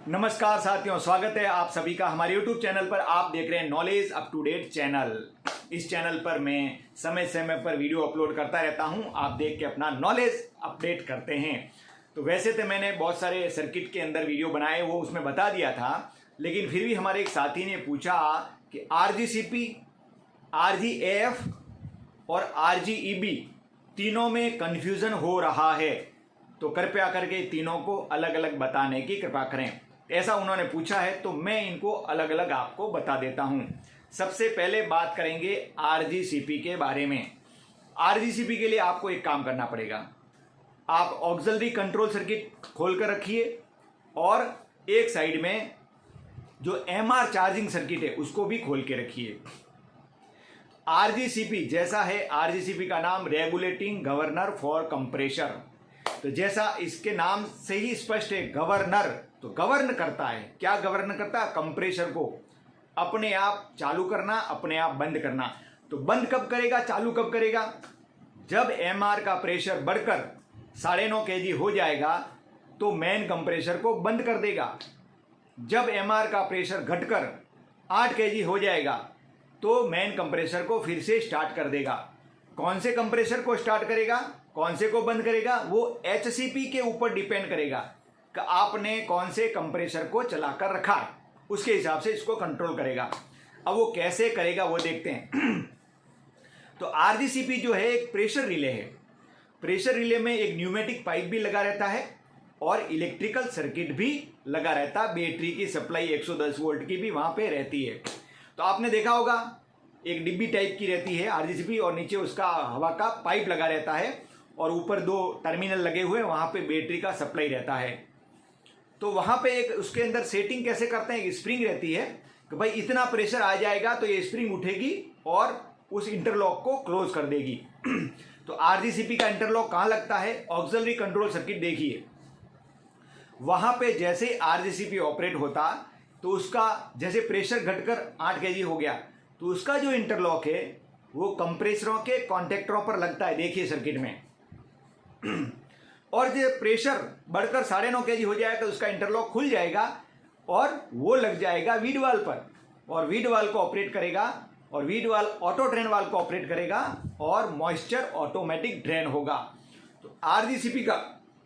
नमस्कार साथियों, स्वागत है आप सभी का हमारे YouTube चैनल पर। आप देख रहे हैं knowledge up to date channel. इस चैनल पर मैं समय समय पर वीडियो अपलोड करता रहता हूं। आप देख के अपना नॉलेज अपडेट करते हैं। तो वैसे तो मैंने बहुत सारे सर्किट के अंदर वीडियो बनाए, वो उसमें बता दिया था, लेकिन फिर भी हमारे एक साथी ने पूछा कि RGCP, RGAF और RGEB तीनों में कन्फ्यूज़न हो रहा है, तो कृपया करके तीनों को अलग अलग बताने की कृपा करें। ऐसा उन्होंने पूछा है, तो मैं इनको अलग अलग आपको बता देता हूं। सबसे पहले बात करेंगे RGCP के बारे में। RGCP के लिए आपको एक काम करना पड़ेगा। आप ऑक्सिलरी कंट्रोल सर्किट खोल कर रखिए और एक साइड में जो MR चार्जिंग सर्किट है उसको भी खोल के रखिए। RGCP जैसा है, RGCP का नाम रेगुलेटिंग गवर्नर फॉर कंप्रेशर। तो जैसा इसके नाम से ही स्पष्ट है, गवर्नर तो गवर्न करता है। क्या गवर्न करता है? कंप्रेशर को अपने आप चालू करना, अपने आप बंद करना। तो बंद कब करेगा, चालू कब करेगा? जब MR का प्रेशर बढ़कर 9.5 kg हो जाएगा तो मेन कंप्रेशर को बंद कर देगा। जब MR का प्रेशर घटकर 8 kg हो जाएगा तो मेन कंप्रेसर को फिर से स्टार्ट कर देगा। कौन से कंप्रेसर को स्टार्ट करेगा, कौन से को बंद करेगा, वो HCP के ऊपर डिपेंड करेगा कि आपने कौन से कंप्रेसर को चलाकर रखा है, उसके हिसाब से इसको कंट्रोल करेगा। अब वो कैसे करेगा वो देखते हैं। तो RGCP जो है एक प्रेशर रिले है। प्रेशर रिले में एक न्यूमेटिक पाइप भी लगा रहता है और इलेक्ट्रिकल सर्किट भी लगा रहता है। बैटरी की सप्लाई 110 वोल्ट की भी वहाँ पे रहती है। तो आपने देखा होगा एक डिब्बी टाइप की रहती है RGCP और नीचे उसका हवा का पाइप लगा रहता है और ऊपर 2 टर्मिनल लगे हुए, वहाँ पे बैटरी का सप्लाई रहता है। तो वहाँ पे एक उसके अंदर सेटिंग कैसे करते हैं, एक स्प्रिंग रहती है कि भाई इतना प्रेशर आ जाएगा तो ये स्प्रिंग उठेगी और उस इंटरलॉक को क्लोज कर देगी। तो RGCP का इंटरलॉक कहाँ लगता है? ऑक्सिलरी कंट्रोल सर्किट देखिए, वहाँ पे जैसे RGCP ऑपरेट होता तो उसका जैसे प्रेशर घटकर 8 kg हो गया तो उसका जो इंटरलॉक है वो कंप्रेसरों के कॉन्टेक्टरों पर लगता है। देखिए सर्किट में और जो प्रेशर बढ़कर 9.5 kg हो जाएगा तो उसका इंटरलॉक खुल जाएगा और वो लग जाएगा वीड वाल पर, और वीड वाल को ऑपरेट करेगा और वीड वाल ऑटो ड्रेन वाल को ऑपरेट करेगा और मॉइस्चर ऑटोमेटिक ड्रेन होगा। तो RGCP का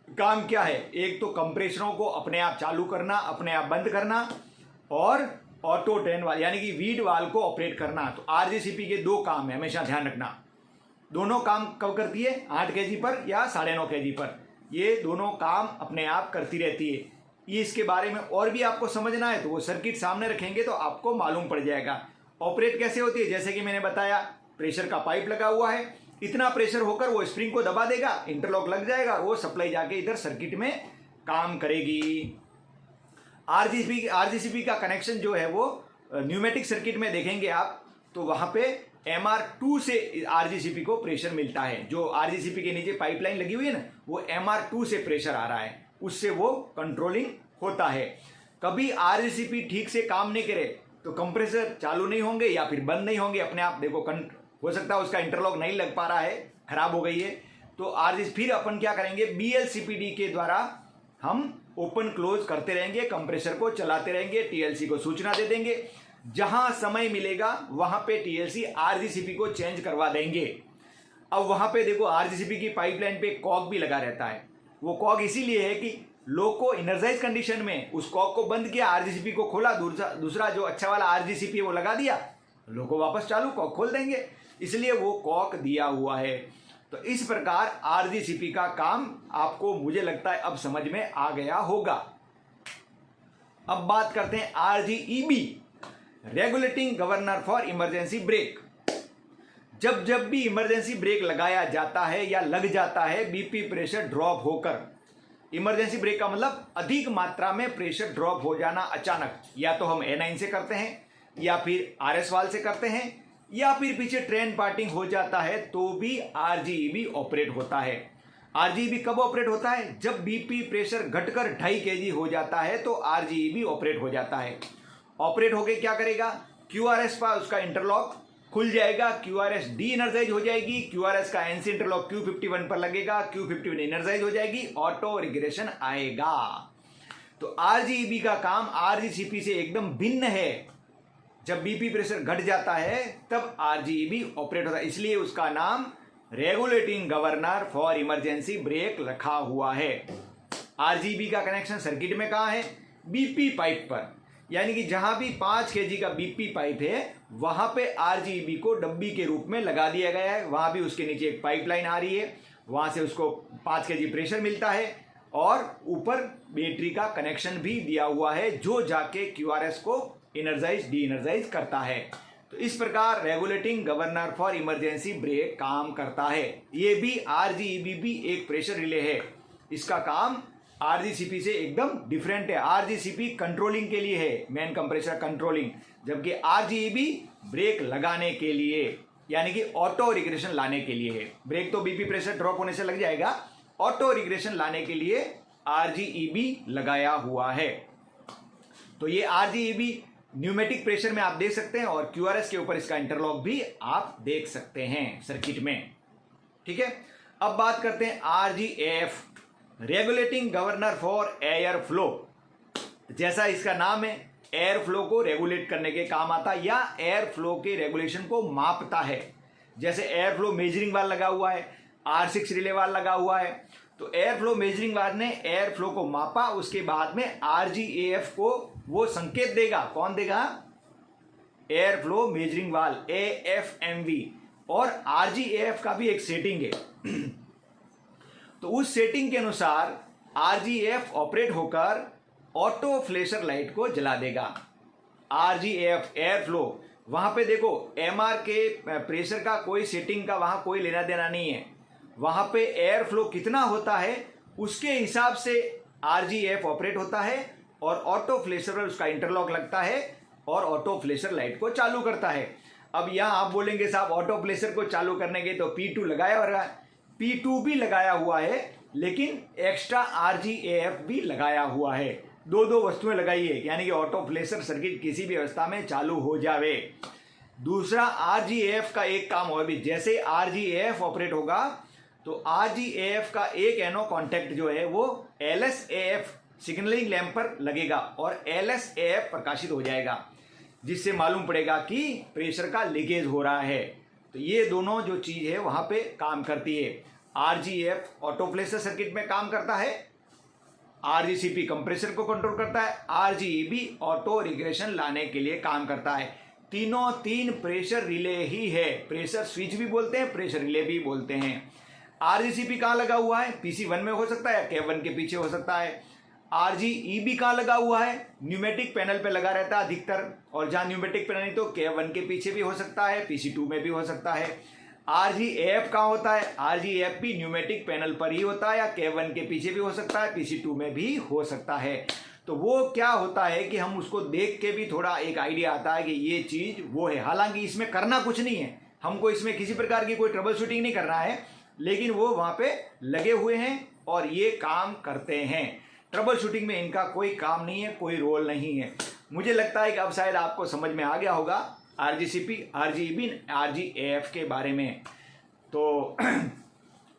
काम क्या है? एक तो कंप्रेसरों को अपने आप चालू करना, अपने आप बंद करना, और ऑटो ड्रेन वाल यानी कि वीड वाल को ऑपरेट करना। तो RGCP के 2 काम है, हमेशा ध्यान रखना। दोनों काम कब करती है? 8 kg पर या 9.5 kg पर। ये दोनों काम अपने आप करती रहती है। ये इसके बारे में और भी आपको समझना है तो वो सर्किट सामने रखेंगे तो आपको मालूम पड़ जाएगा ऑपरेट कैसे होती है। जैसे कि मैंने बताया, प्रेशर का पाइप लगा हुआ है, इतना प्रेशर होकर वो स्प्रिंग को दबा देगा, इंटरलॉक लग जाएगा और वो सप्लाई जाके इधर सर्किट में काम करेगी। RGCP का कनेक्शन जो है वो न्यूमेटिक सर्किट में देखेंगे आप तो वहाँ पे MR2 से RGCP को प्रेशर मिलता है। जो RGCP के नीचे पाइपलाइन लगी हुई है ना, वो MR2 से प्रेशर आ रहा है, उससे वो कंट्रोलिंग होता है। कभी RGCP ठीक से काम नहीं करे तो कंप्रेसर चालू नहीं होंगे या फिर बंद नहीं होंगे अपने आप। देखो हो सकता है उसका इंटरलॉक नहीं लग पा रहा है, खराब हो गई है, तो फिर अपन क्या करेंगे, BLCPD के द्वारा हम ओपन क्लोज करते रहेंगे, कंप्रेसर को चलाते रहेंगे, TLC को सूचना दे देंगे। जहां समय मिलेगा वहां पे TLC RGCP को चेंज करवा देंगे। अब वहां पे देखो RGCP की पाइपलाइन पे कॉक भी लगा रहता है। वो कॉक इसीलिए है कि लो को इनर्जाइज कंडीशन में उस कॉक को बंद किया, RGCP को खोला, दूसरा जो अच्छा वाला RGCP है वो लगा दिया, लो को वापस चालू, कॉक खोल देंगे, इसलिए वो कॉक दिया हुआ है। तो इस प्रकार RGCP का काम आपको, मुझे लगता है अब समझ में आ गया होगा। अब बात करते हैं RGEB, regulating governor for emergency brake. जब जब भी इमरजेंसी ब्रेक लगाया जाता है या लग जाता है BP प्रेशर ड्रॉप होकर, इमरजेंसी ब्रेक का मतलब अधिक मात्रा में प्रेशर ड्रॉप हो जाना अचानक, या तो हम A9 से करते हैं या फिर RS वाल से करते हैं या फिर पीछे ट्रेन पार्टिंग हो जाता है तो भी RGEB ऑपरेट होता है। RGEB कब ऑपरेट होता है? जब BP प्रेशर घटकर 2.5 kg हो जाता है तो RGEB ऑपरेट हो जाता है। ऑपरेट होके क्या करेगा? QRS पर उसका इंटरलॉक खुल जाएगा, QRS डी एनर्जाइज हो जाएगी, QRS का NC इंटरलॉक Q51 पर लगेगा, Q51 एनर्जाइज हो जाएगी, ऑटो रिग्रेशन आएगा। तो आरजीईबी का काम आरजीसीपी से एकदम भिन्न है। जब बीपी प्रेशर घट जाता है तब आरजीईबी ऑपरेट होता है, इसलिए उसका नाम regulating governor for emergency brake रखा हुआ है। आरजीईबी का कनेक्शन सर्किट में कहाँ है? बीपी पाइप पर, यानी कि जहां भी 5 kg का बीपी पाइप है वहां पे आरजीईबी को डब्बी के रूप में लगा दिया गया है। वहां भी उसके नीचे एक पाइपलाइन आ रही है, वहां से उसको 5 kg प्रेशर मिलता है और ऊपर बैटरी का कनेक्शन भी दिया हुआ है जो जाके क्यूआरएस को एनर्जाइज डी एनर्जाइज करता है। तो इस प्रकार regulating governor for emergency brake काम करता है। ये भी आरजीईबी भी एक प्रेशर रिले है, इसका काम आरजीसीपी से एकदम डिफरेंट है। आरजीसीपी कंट्रोलिंग के लिए है, मेन कंप्रेसर कंट्रोलिंग, जबकि आरजीईबी ब्रेक लगाने के लिए यानी कि ऑटो रिग्रेशन लाने के लिए है। ब्रेक तो बीपी प्रेशर ड्रॉप होने से लग जाएगा, ऑटो रिग्रेशन लाने के लिए आरजीईबी लगाया हुआ है। तो ये आरजीईबी न्यूमेटिक प्रेशर में आप देख सकते हैं और क्यूआरएस के ऊपर इसका इंटरलॉक भी आप देख सकते हैं सर्किट में। ठीक है, अब बात करते हैं RGF, regulating governor for air flow. जैसा इसका नाम है, एयर फ्लो को रेगुलेट करने के काम आता है या एयर फ्लो के रेगुलेशन को मापता है। जैसे एयर फ्लो मेजरिंग वाल लगा हुआ है, R6 रिले वाल लगा हुआ है, तो एयर फ्लो मेजरिंग वाल ने एयर फ्लो को मापा, उसके बाद में आरजीएफ को वो संकेत देगा। कौन देगा? एयर फ्लो मेजरिंग वाल AFMV। और आरजीएफ का भी एक सेटिंग है तो उस सेटिंग के अनुसार आरजीएफ ऑपरेट होकर ऑटो फ्लैशर लाइट को जला देगा। आरजीएफ एयर फ्लो, वहां पे देखो एमआर के प्रेशर का कोई सेटिंग का वहां कोई लेना देना नहीं है। वहां पे एयर फ्लो कितना होता है उसके हिसाब से आरजीएफ ऑपरेट होता है और ऑटो फ्लैशर पर उसका इंटरलॉक लगता है और ऑटो फ्लैशर लाइट को चालू करता है। अब यहां आप बोलेंगे साहब ऑटो फ्लैशर को चालू करने के तो P2 लगाया होगा, P2 भी लगाया हुआ है, लेकिन एक्स्ट्रा आरजीएफ भी लगाया हुआ है। दो वस्तुएं लगाई है, यानी कि ऑटो फ्लैशर सर्किट किसी भी अवस्था में चालू हो जावे। दूसरा आरजीएफ का एक काम होगा भी, जैसे आरजीएफ ऑपरेट होगा तो आरजीएफ का एक एनो कॉन्टैक्ट जो है वो LSAF सिग्नलिंग लैंप पर लगेगा और LSAF प्रकाशित हो जाएगा, जिससे मालूम पड़ेगा कि प्रेशर का लीकेज हो रहा है। तो ये दोनों जो चीज है वहां पे काम करती है। आरजीएफ ऑटो फ्लैशर सर्किट में काम करता है, आरजीसीपी कंप्रेसर को कंट्रोल करता है, आरजीईबी ऑटो रिग्रेशन लाने के लिए काम करता है। तीनों तीन प्रेशर रिले ही है, प्रेशर स्विच भी बोलते हैं, प्रेशर रिले भी बोलते हैं। आरजीसीपी कहाँ लगा हुआ है? PC1 में हो सकता है या K1 के पीछे हो सकता है। आरजीईबी कहाँ लगा हुआ है? न्यूमेटिक पैनल पे लगा रहता है अधिकतर, और जहां न्यूमेटिक पैनल नहीं तो K1 के पीछे भी हो सकता है, PC2 में भी हो सकता है। आरजीएफ कहाँ होता है? आरजीएफ भी न्यूमेटिक पैनल पर ही होता है या K1 के पीछे भी हो सकता है, PC2 में भी हो सकता है। तो वो क्या होता है कि हम उसको देख के भी थोड़ा एक आइडिया आता है कि ये चीज वो है। हालांकि इसमें करना कुछ नहीं है, हमको इसमें किसी प्रकार की कोई ट्रबल शूटिंग नहीं करना है, लेकिन वो वहां पे लगे हुए हैं और ये काम करते हैं। ट्रबल शूटिंग में इनका कोई काम नहीं है, कोई रोल नहीं है। मुझे लगता है कि अब शायद आपको समझ में आ गया होगा आरजीसीपी, आरजीईबी, आरजीएफ के बारे में। तो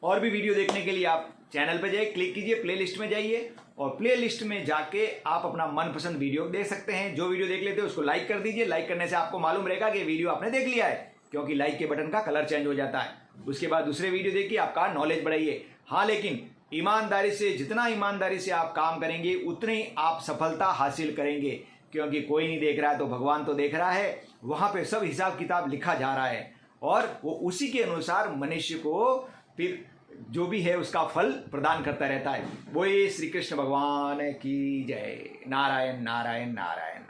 और भी वीडियो देखने के लिए आप चैनल पे जाइए, क्लिक कीजिए, प्लेलिस्ट में जाइए और प्लेलिस्ट में जाके आप अपना मनपसंद वीडियो देख सकते हैं। जो वीडियो देख लेते हैं उसको लाइक कर दीजिए। लाइक करने से आपको मालूम रहेगा कि वीडियो आपने देख लिया है, क्योंकि लाइक के बटन का कलर चेंज हो जाता है। उसके बाद दूसरे वीडियो देखिए, आपका नॉलेज बढ़ाइए। हाँ, लेकिन ईमानदारी से, जितना ईमानदारी से आप काम करेंगे उतनी ही आप सफलता हासिल करेंगे, क्योंकि कोई नहीं देख रहा है तो भगवान तो देख रहा है। वहां पे सब हिसाब किताब लिखा जा रहा है और वो उसी के अनुसार मनुष्य को फिर जो भी है उसका फल प्रदान करता रहता है। वो ये श्री कृष्ण भगवान की जय। नारायण नारायण नारायण।